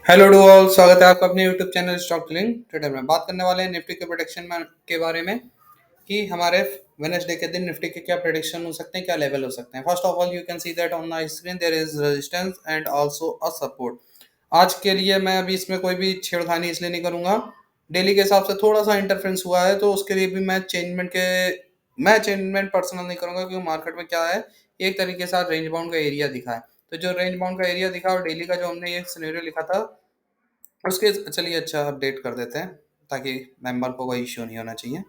Hello to all, स्वागत है आपका अपने YouTube channel stock link. Today में बात करने वाले हैं निफ्टी के प्रोडिक्शन के बारे में कि हमारे वेडनेसडे के दिन निफ्टी के क्या प्रेडिक्शन हो सकते हैं, क्या लेवल हो सकते हैं। First of all you can see that on the screen there is resistance and also a support. आज के लिए मैं अभी इसमें कोई भी छेड़खानी इसलिए नहीं करूंगा। डेली के हिसाब से थोड़ा सा इंटरफेरेंस हुआ है तो उसके लिए भी मैं चेंजमेंट पर्सनल नहीं करूंगा, क्योंकि मार्केट में क्या है, एक तरीके से रेंज बाउंड का एरिया दिखा है। तो जो रेंज बाउंड का एरिया दिखा और डेली का जो हमने ये सिनेरियो लिखा था उसके चलिए अच्छा अपडेट कर देते हैं ताकि मेंबर को कोई इश्यू नहीं होना चाहिए।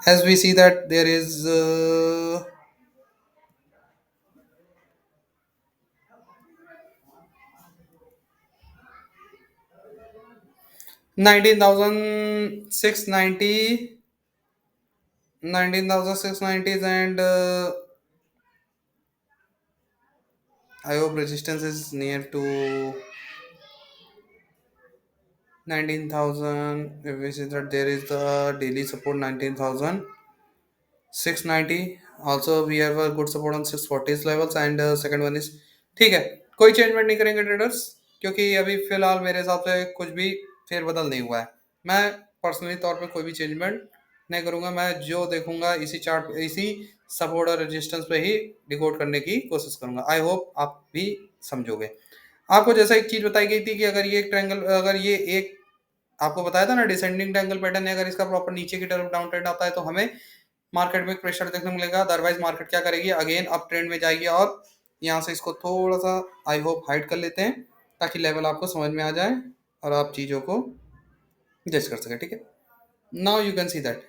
As we see that there is 19,690 19,690 and I hope resistance is near to 19,000. If we see that there is the daily support 19,690. Also we have a good support on 640 levels and second one is ठीक है। कोई changement नहीं करेंगे traders, क्योंकि अभी फिलहाल मेरे हिसाब से कुछ भी फेरबदल नहीं हुआ है। मैं पर्सनली तौर पे कोई भी चेंजमेंट नहीं करूंगा। मैं जो देखूंगा इसी चार्ट, इसी सपोर्ट और रेजिस्टेंस पे ही डिकोड करने की कोशिश करूंगा। आई होप आप भी समझोगे। आपको जैसा एक चीज बताई गई थी कि अगर ये एक आपको बताया था ना डिसेंडिंग ट्रायंगल पैटर्न है, अगर इसका प्रॉपर नीचे की तरफ डाउन ट्रेंड आता है तो हमें मार्केट में प्रेशर देखने को मिलेगा। अदरवाइज मार्केट क्या करेगी, अगेन अप ट्रेंड में जाएगी। और यहाँ से इसको थोड़ा सा आई होप हाइड कर लेते हैं ताकि लेवल आपको समझ में आ जाए और आप चीज़ों को जज कर सके। ठीक है, now you can see that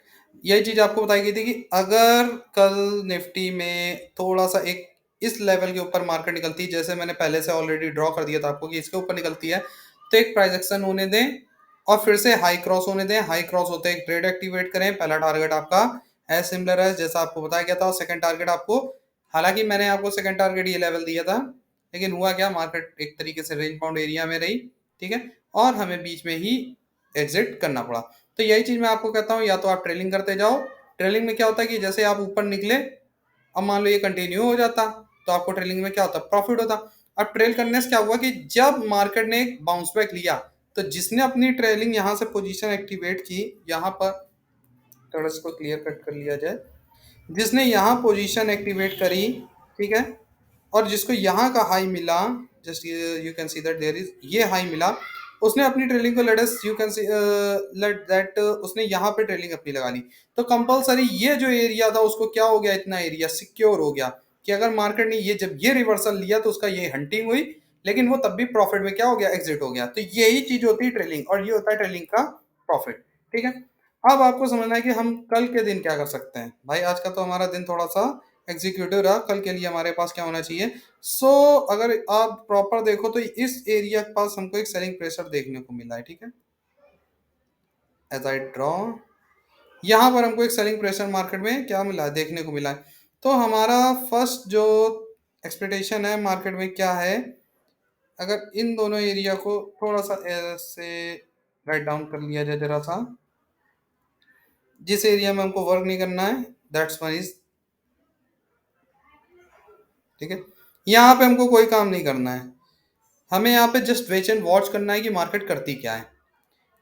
यही चीज़ आपको बताई गई थी कि अगर कल निफ्टी में थोड़ा सा एक इस लेवल के ऊपर मार्केट निकलती है, जैसे मैंने पहले से ऑलरेडी ड्रॉ कर दिया था आपको कि इसके ऊपर निकलती है, तो एक प्राइस एक्शन होने दें और फिर से हाई क्रॉस होने दें। हाई क्रॉस होते एक ट्रेड एक्टिवेट करें। पहला टारगेट आपका एज सिमिलर है जैसा आपको बताया गया था, और सेकंड टारगेट आपको, हालांकि मैंने आपको सेकंड टारगेट ये लेवल दिया था, लेकिन हुआ क्या, मार्केट एक तरीके से रेंज बाउंड एरिया में रही। ठीक है, और हमें बीच में ही एग्जिट करना पड़ा। तो यही चीज मैं आपको कहता हूँ, या तो आप ट्रेलिंग करते जाओ। ट्रेलिंग में क्या होता है कि जैसे आप ऊपर निकले, अब मान लो ये कंटिन्यू हो जाता तो आपको ट्रेलिंग में क्या होता, प्रॉफिट होता। अब ट्रेल करने से क्या हुआ कि जब मार्केट ने एक बाउंस बैक लिया तो जिसने अपनी ट्रेलिंग यहाँ से पोजीशन एक्टिवेट की, यहाँ पर थोड़ा इसको क्लियर कट कर लिया जाए, जिसने यहाँ पोजीशन एक्टिवेट करी, ठीक है, और जिसको यहाँ का हाई मिला, just you can see that there is ये हाई मिला, उसने अपनी ट्रेलिंग को let us you can see let that उसने यहाँ पे ट्रेलिंग अपनी लगा ली। तो कंपलसरी ये जो एरिया था उसको क्या हो गया, इतना एरिया सिक्योर हो गया कि अगर मार्केट ने ये जब ये रिवर्सल लिया तो उसका ये हंटिंग हुई, लेकिन वो तब भी प्रॉफिट में क्या हो गया, एग्जिट हो गया। तो यही चीज होती है ट्रेलिंग, और ये होता है ट्रेलिंग का प्रॉफिट। ठीक है, अब आपको समझना है कि हम कल के दिन क्या कर सकते हैं। भाई आज का तो हमारा दिन थोड़ा सा एग्जीक्यूटिव रहा, कल के लिए हमारे पास क्या होना चाहिए। सो अगर आप प्रॉपर देखो तो इस एरिया के पास हमको एक सेलिंग प्रेशर देखने को मिला है। ठीक है, एज आई ड्रॉ, यहाँ पर हमको एक सेलिंग प्रेशर मार्केट में क्या मिला है, देखने को मिला है। तो हमारा फर्स्ट जो एक्सपेक्टेशन है मार्केट में क्या है, अगर इन दोनों एरिया को थोड़ा सा ऐसे राइट डाउन कर लिया जाए जरा सा, जिस एरिया में हमको वर्क नहीं करना है, दैट्स वन इज, ठीक है, यहाँ पे हमको कोई काम नहीं करना है। हमें यहाँ पे जस्ट वेट एंड वॉच करना है कि मार्केट करती क्या है,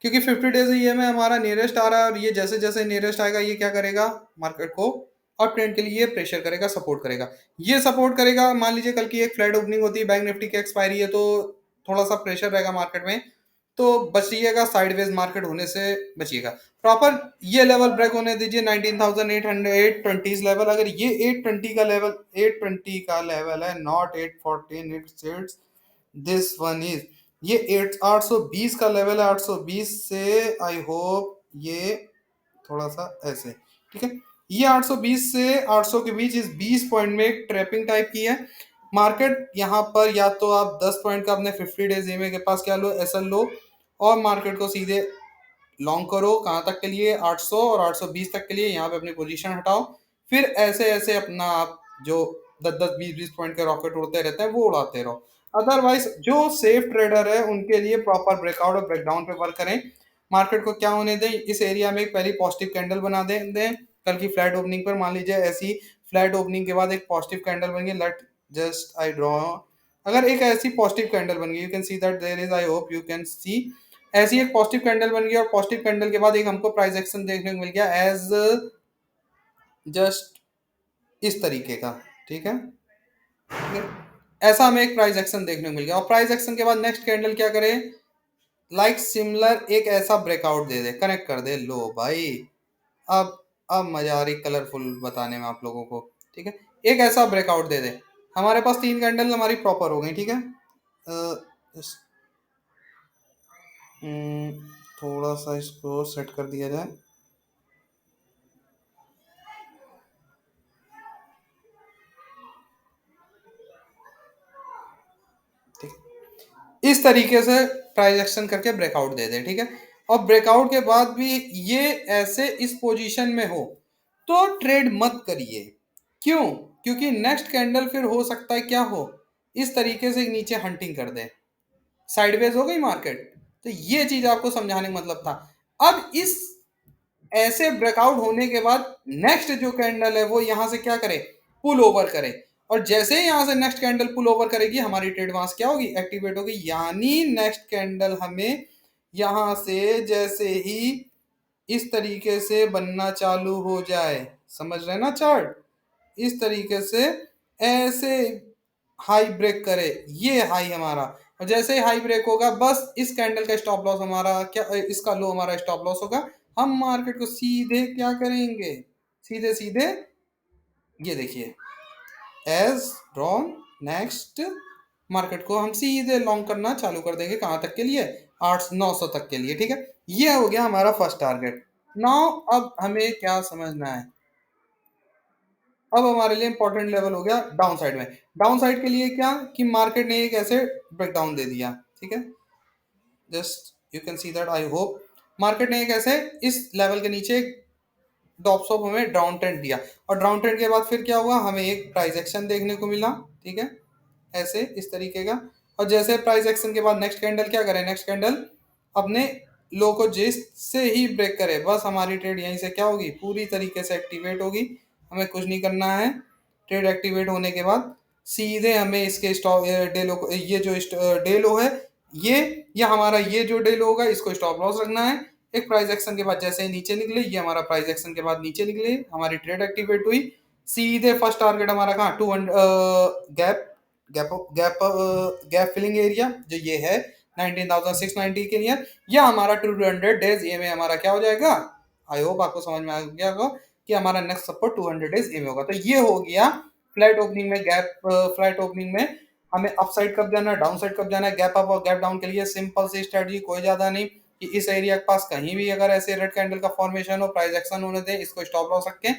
क्योंकि 50 डेज ये में हमारा नियरेस्ट आ रहा है, और ये जैसे जैसे नियरेस्ट आएगा ये क्या करेगा, मार्केट को अप ट्रेंड के लिए प्रेशर करेगा, सपोर्ट करेगा। ये सपोर्ट करेगा, मान लीजिए कल की एक फ्लैट ओपनिंग होती है, बैंक निफ्टी की एक्सपायरी है, तो थोड़ा सा प्रेशर रहेगा मार्केट में, तो बचिएगा, साइडवेज मार्केट होने से बचिएगा। प्रॉपर ये लेवल ब्रेक होने दीजिए 19,800 820 लेवल। अगर ये 820 का लेवल, 820 का लेवल है, not 814, it's this one is, ये 820 का लेवल है। 820 से आई होप ये थोड़ा सा ऐसे, ठीक है, ये 820 से 800 के बीच इस 20 पॉइंट में एक ट्रैपिंग टाइप की है मार्केट। यहाँ पर या तो आप 10 पॉइंट का अपने 50 डेज ईएमए के पास क्या लो, एसएल लो, और मार्केट को सीधे लॉन्ग करो। कहाँ तक के लिए, 800 और 820 तक के लिए यहाँ पे अपनी पोजीशन हटाओ। फिर ऐसे ऐसे अपना आप जो 10-10 20-20 पॉइंट के रॉकेट उड़ते रहते हैं वो उड़ाते रहो। अदरवाइज जो सेफ ट्रेडर है उनके लिए प्रॉपर ब्रेकआउट और ब्रेकडाउन पे वर्क करें। मार्केट को क्या होने दें, इस एरिया में एक पहली पॉजिटिव कैंडल बना दें कल की फ्लैट ओपनिंग पर। मान लीजिए ऐसी फ्लैट ओपनिंग के बाद एक पॉजिटिव कैंडल बन गई, लेट जस्ट आई ड्रॉ अगर एक ऐसी पॉजिटिव कैंडल बन गई, you can see that there is, I hope you can see, ऐसी एक पॉजिटिव कैंडल बन गई और पॉजिटिव कैंडल के बाद एक हमको प्राइस एक्शन देखने को मिल गया एज जस्ट इस तरीके का, ठीक है। ठीक है? ऐसा हमें एक प्राइस एक्शन देखने को मिल गया और प्राइस एक्शन के बाद नेक्स्ट कैंडल क्या करे, लाइक सिमिलर एक ऐसा ब्रेकआउट दे दे, कनेक्ट कर दे, लो भाई। अब मजा आ रही कलरफुल बताने में आप लोगों को, ठीक है। एक ऐसा ब्रेकआउट दे दे, हमारे पास तीन कैंडल हमारी प्रॉपर हो गई, ठीक है। इस- थोड़ा सा इसको सेट कर दिया जाए, ठीक है। इस तरीके से प्राइस एक्शन करके ब्रेकआउट दे दे, ठीक है। और ब्रेकआउट के बाद भी ये ऐसे इस पोजीशन में हो तो ट्रेड मत करिए। क्यों? क्योंकि नेक्स्ट कैंडल फिर हो सकता है क्या हो, इस तरीके से नीचे हंटिंग कर दे, साइडवेज हो गई मार्केट। तो ये चीज आपको समझाने का मतलब था। अब इस ऐसे ब्रेकआउट होने के बाद नेक्स्ट जो कैंडल है वो यहां से क्या करे, पुल ओवर करे। और जैसे ही यहां से नेक्स्ट कैंडल पुल ओवर करेगी हमारी ट्रेड वहां से क्या होगी, एक्टिवेट होगी। यानी नेक्स्ट कैंडल हमें यहां से जैसे ही इस तरीके से बनना चालू हो जाए, समझ रहे हैं ना चार्ट, इस तरीके से ऐसे हाई ब्रेक करे, ये हाई हमारा, और जैसे ही हाई ब्रेक होगा बस इस कैंडल का स्टॉप लॉस हमारा क्या, इसका लो हमारा स्टॉप लॉस होगा। हम मार्केट को सीधे क्या करेंगे, सीधे सीधे ये देखिए एज ड्रॉन नेक्स्ट मार्केट को हम सीधे लॉन्ग करना चालू कर देंगे, कहां तक के लिए, 800-900 तक के लिए, ठीक है। ये हो गया हमारा फर्स्ट टारगेट। नाउ अब हमें क्या समझना है, अब हमारे लिए इंपॉर्टेंट लेवल हो गया डाउन साइड में। डाउन साइड के लिए क्या कि मार्केट ने एक ऐसे ब्रेकडाउन दे दिया, ठीक है। Just you can see that, I hope market ने एक ऐसे इस लेवल के नीचे डॉप सॉप हमें डाउन ट्रेंड दिया, और डाउन ट्रेंड के बाद फिर क्या हुआ, हमें एक प्राइस एक्शन देखने को मिला, ठीक है, ऐसे इस तरीके का। और जैसे प्राइस एक्शन के बाद नेक्स्ट कैंडल क्या करे, नेक्स्ट कैंडल अपने लो को जिससे ही ब्रेक करे बस हमारी ट्रेड यहीं से क्या होगी, पूरी तरीके से एक्टिवेट होगी। हमें कुछ नहीं करना है। ट्रेड एक्टिवेट होने के बाद सीधे हमें इसके स्टॉप डे लो को, ये जो डे लो है ये, या हमारा ये जो डे लो होगा इसको स्टॉप लॉस रखना है। एक प्राइस एक्शन के बाद जैसे ही नीचे निकले, ये हमारा प्राइस एक्शन के बाद नीचे निकले, हमारी ट्रेड एक्टिवेट हुई। सीधे फर्स्ट टारगेट हमारा कहाँ, 200 gap gap gap gap filling area जो ये है 19,690 के लिए, या हमारा 200 डेज ये में हमारा क्या हो जाएगा। आई होप आपको समझ में आ गया होगा कि हमारा नेक्स्ट सपोर्ट 200 डेज ए में होगा। तो ये हो गया फ्लैट ओपनिंग में गैप, फ्लैट ओपनिंग में हमें अप साइड कब जाना है, डाउन साइड कब जाना है। गैप अप और गैप डाउन के लिए सिंपल सी स्ट्रेटजी, कोई ज्यादा नहीं, कि इस एरिया के पास कहीं भी अगर ऐसे रेड कैंडल का फॉर्मेशन हो, प्राइस एक्शन होने दें, इसको स्टॉप लॉस रखें।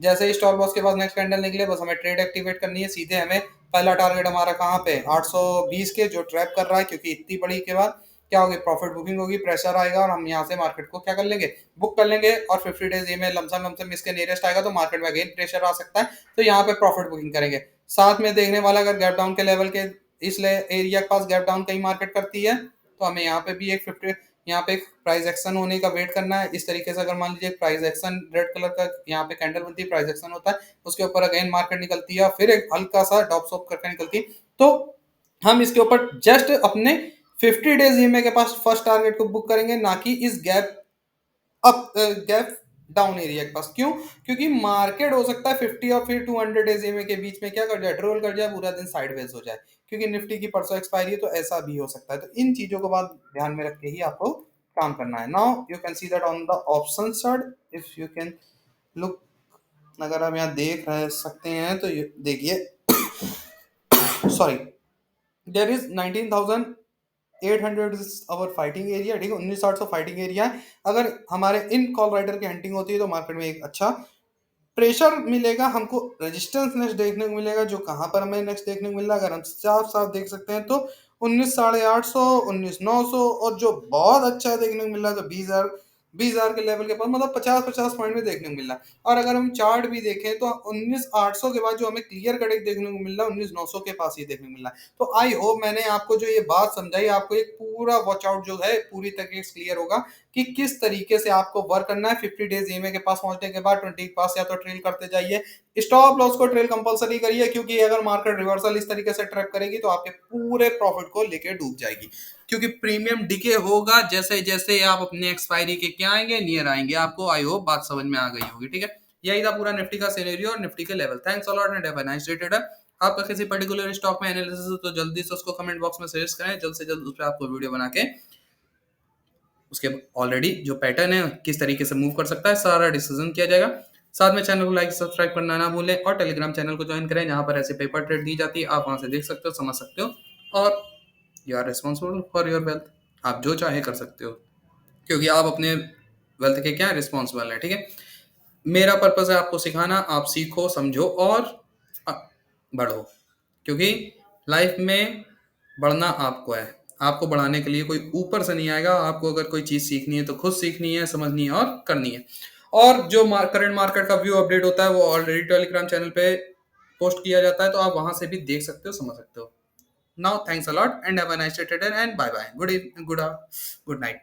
जैसे ही स्टॉप लॉस के बाद नेक्स्ट कैंडल निकले बस हमें ट्रेड एक्टिवेट करनी है। सीधे हमें पहला टारगेट हमारा कहाँ पे, 820 के, जो ट्रैप कर रहा है, क्योंकि इतनी बड़ी के बाद क्या होगी, प्रॉफिट बुकिंग होगी, प्रेशर आएगा और हम यहाँ से मार्केट को क्या कर लेंगे, बुक कर लेंगे। और 50 डेज ये में लमसम लमसम इसके नियरेस्ट आएगा तो मार्केट में अगेन प्रेशर आ सकता है, तो यहाँ पे प्रॉफिट बुकिंग करेंगे। साथ में देखने वाला अगर गैप डाउन के लेवल के इस एरिया के पास गैप डाउन कहीं मार्केट करती है तो हमें यहाँ पे भी एक 50, यहाँ पे एक प्राइस एक्शन होने का वेट करना है। इस तरीके से अगर मान लीजिए प्राइस एक्शन रेड कलर का यहाँ पे कैंडल बनती है, प्राइस एक्शन होता है, उसके ऊपर अगेन मार्केट निकलती है, फिर एक हल्का सा डॉप सॉप करके निकलती है, तो हम इसके ऊपर जस्ट अपने 50 डेज ईएमए के पास फर्स्ट टारगेट को बुक करेंगे, ना कि इस gap up gap down area के पास। क्यों? क्योंकि मार्केट हो सकता है 50 और फिर 200 डेज ईएमए के बीच में क्या कर जाए, ड्रोल कर जाए, पूरा दिन साइडवेज हो जाए, क्योंकि निफ्टी की परसों एक्सपायरी है, तो ऐसा भी हो सकता है। तो इन चीजों को बात ध्यान में रख के ही आपको काम करना है। Now you can see that on the option chart, if you can look, अगर आप यहाँ देख रह सकते हैं तो देखिए, sorry, there is 19,800 our fighting area, ठीक है, 19,800 फाइटिंग एरिया है। अगर हमारे इन कॉल राइडर की हंटिंग होती है तो मार्केट में एक अच्छा प्रेशर मिलेगा, हमको रेजिस्टेंस नेक्स्ट देखने को मिलेगा, जो कहां पर हमें नेक्स्ट देखने को मिल रहा है अगर हम साफ साफ देख सकते हैं तो 19,850, 19,900, और जो बहुत अच्छा देखने को मिल रहा है तो 20,000, 20,000 के लेवल के पास, मतलब 50-50 पॉइंट में देखने को मिल रहा है। और अगर हम चार्ट भी देखें तो 19,800 के बाद जो हमें क्लियर कट एक देखने को मिल रहा है, 19,900 के पास ये देखने को मिल रहा है। तो आई होप मैंने आपको जो ये बात समझाई, आपको एक पूरा वॉच आउट जो है पूरी तरीके से क्लियर होगा कि किस तरीके से आपको वर्क करना है। 50 डेज ईएमए के पास पहुंचने के बाद 20 के पास या तो ट्रेल करते जाइए, स्टॉप लॉस को ट्रेल कंपलसरी करिए, क्योंकि अगर मार्केट रिवर्सल इस तरीके से ट्रैप करेगी तो आपके पूरे प्रॉफिट को लेके डूब जाएगी। क्योंकि प्रीमियम डिके होगा जैसे जैसे आप अपने एक्सपायरी के क्या आएंगे, नियर आएंगे। आपको आई होप बात समझ में आ गई होगी, ठीक है। यही था पूरा निफ्टी का सिनेरियो और निफ्टी के level. Thanks a lot and have a nice day trader. आपका किसी पर्टिकुलर स्टॉक में एनालिसिस हो तो जल्दी से उसको कमेंट बॉक्स में सजेस्ट करें, जल्द से जल्द उस पर आपको वीडियो बना के उसके ऑलरेडी जो पैटर्न है किस तरीके से मूव कर सकता है सारा डिसीजन किया जाएगा। साथ में चैनल को लाइक सब्सक्राइब करना ना भूलें और टेलीग्राम चैनल को ज्वाइन करें, जहां पर ऐसे पेपर ट्रेड दी जाती है, आप वहां से देख सकते हो, समझ सकते हो और you are responsible for your wealth. आप जो चाहे कर सकते हो, क्योंकि आप अपने वेल्थ के क्या रिस्पॉन्सिबल है, ठीक है। मेरा पर्पज है आपको सिखाना, आप सीखो समझो और अ, बढ़ो, क्योंकि लाइफ में बढ़ना आपको है। आपको बढ़ाने के लिए कोई ऊपर से नहीं आएगा। आपको अगर कोई चीज़ सीखनी है तो खुद सीखनी है, समझनी है और करनी है। और जो करंट मार्केट का व्यू अपडेट होता है वो ऑलरेडी टेलीग्राम चैनल पे पोस्ट किया जाता है, तो आप वहां से भी देख सकते हो, समझ सकते हो। Now thanks a lot and have a nice day trader and bye bye, good night.